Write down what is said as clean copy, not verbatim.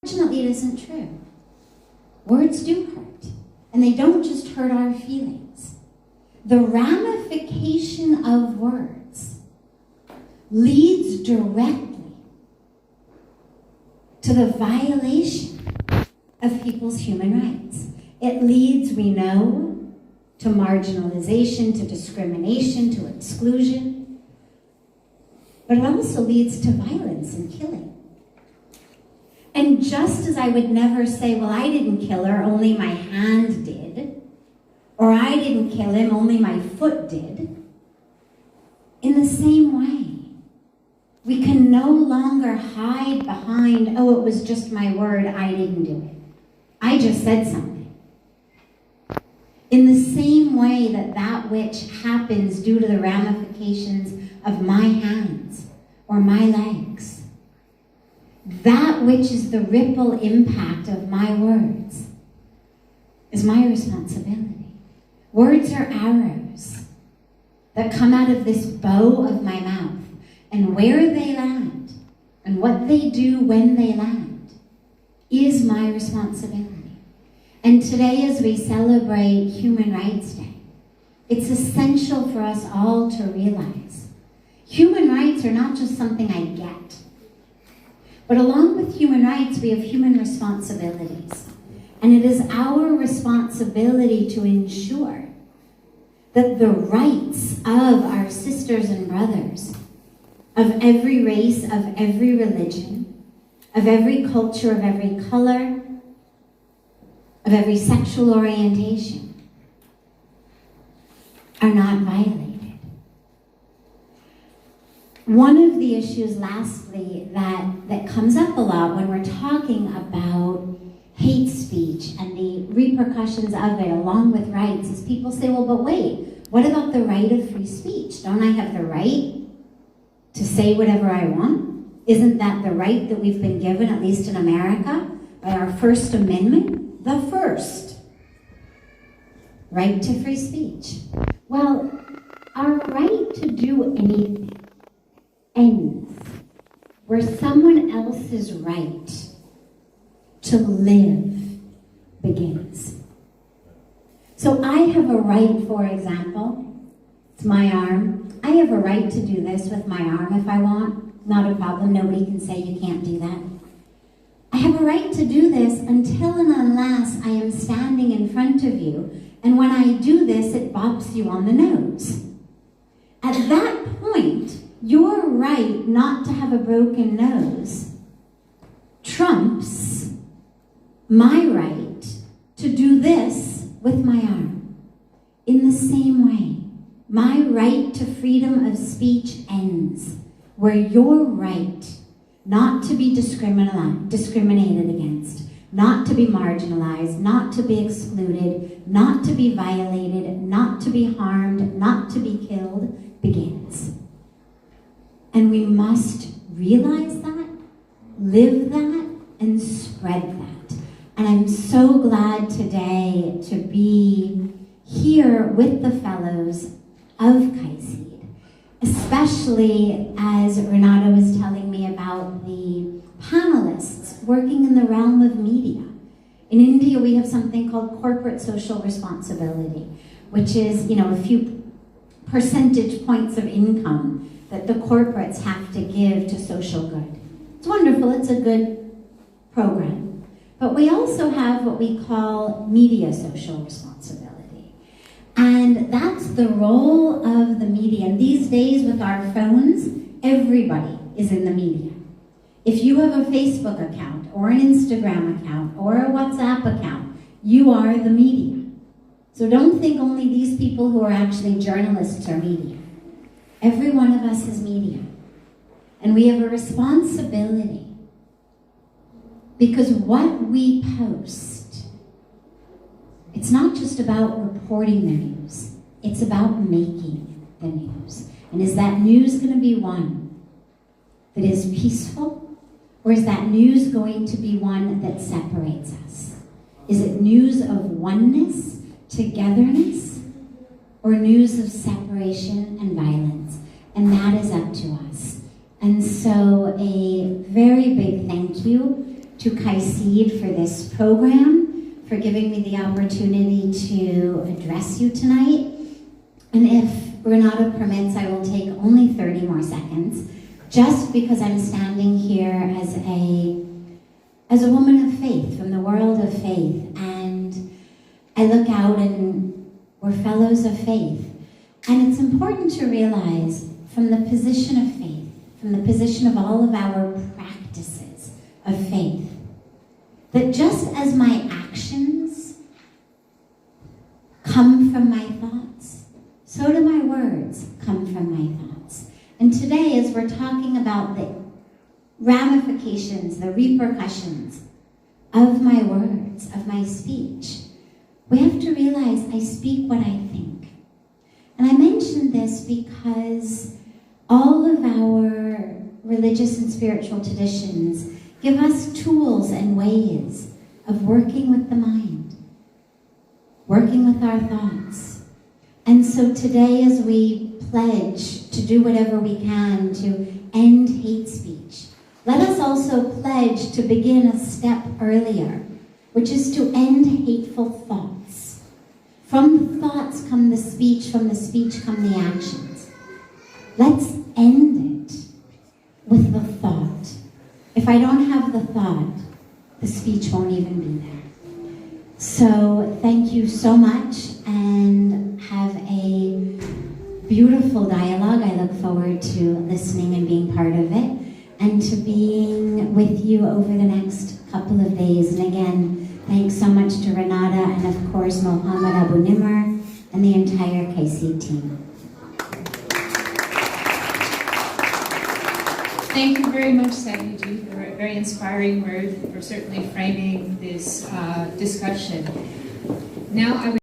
Unfortunately, it isn't true. Words do hurt, and they don't just hurt our feelings. The ramification of words leads directly to the violation of people's human rights. It leads, we know, to marginalization, to discrimination, to exclusion, but it also leads to violence and killing. And just as I would never say, well, I didn't kill her, only my hand did, or I didn't kill him, only my foot did, in the same way, we can no longer hide behind, oh, it was just my word, I didn't do it. I just said something. In the same way that that which happens due to the ramifications of my hands or my legs, that which is the ripple impact of my words is my responsibility. Words are arrows that come out of this bow of my mouth, and where they land and what they do when they land is my responsibility. And today, as we celebrate Human Rights Day, it's essential for us all to realize human rights are not just something I get. But along with human rights, we have human responsibilities. And it is our responsibility to ensure that the rights of our sisters and brothers, of every race, of every religion, of every culture, of every color, of every sexual orientation, are not violated. One of the issues, lastly, that comes up a lot when we're talking about hate speech and the repercussions of it along with rights is people say, well, but wait, what about the right of free speech? Don't I have the right to say whatever I want? Isn't that the right that we've been given, at least in America, by our First Amendment? The first right to free speech. Well, our right to do anything ends where someone else's right to live begins. So I have a right, for example, it's my arm. I have a right to do this with my arm if I want. Not a problem. Nobody can say you can't do that. I have a right to do this until and unless I am standing in front of you, and when I do this, it bops you on the nose. At that point, your right not to have a broken nose trumps my right to do this with my arm. In the same way, my right to freedom of speech ends where your right not to be discriminated against, not to be marginalized, not to be excluded, not to be violated, not to be harmed, not to be killed, begins. And we must realize that, live that, and spread that. And I'm so glad today to be here with the fellows of KAICIID, especially as Renato was telling me about the panelists working in the realm of media. In India, we have something called corporate social responsibility, which is, a few percentage points of income that the corporates have to give to social good. It's wonderful, it's a good program. But we also have what we call media social responsibility. And that's the role of the media. And these days with our phones, everybody is in the media. If you have a Facebook account, or an Instagram account, or a WhatsApp account, you are the media. So don't think only these people who are actually journalists are media. Every one of us is media. And we have a responsibility. Because what we post, it's not just about reporting the news. It's about making the news. And is that news going to be one that is peaceful? Or is that news going to be one that separates us? Is it news of oneness, togetherness, or news of separation and violence? And that is up to us. And so a very big thank you to KAICIID for this program, for giving me the opportunity to address you tonight. And if Renata permits, I will take only 30 more seconds, just because I'm standing here as a woman of faith, from the world of faith, and I look out and we're fellows of faith. And it's important to realize, from the position of faith, from the position of all of our practices of faith, that just as my actions come from my thoughts, so do my words come from my thoughts. And today, as we're talking about the ramifications, the repercussions of my words, of my speech, we have to realize I speak what I think. And I mention this because all of our religious and spiritual traditions give us tools and ways of working with the mind, working with our thoughts. And so today, as we pledge to do whatever we can to end hate speech, let us also pledge to begin a step earlier, which is to end hateful thoughts. From the thoughts come the speech, from the speech come the actions. Let's end it with the thought. If I don't have the thought, the speech won't even be there. So thank you so much, and have a beautiful dialogue. I look forward to listening and being part of it, and to being with you over the next couple of days. And again, thanks so much to Renata, and of course Mohammed Abu Nimr and the entire KAICIID team. Thank you very much, Sadhvi, for a very inspiring word, for certainly framing this discussion. Now I would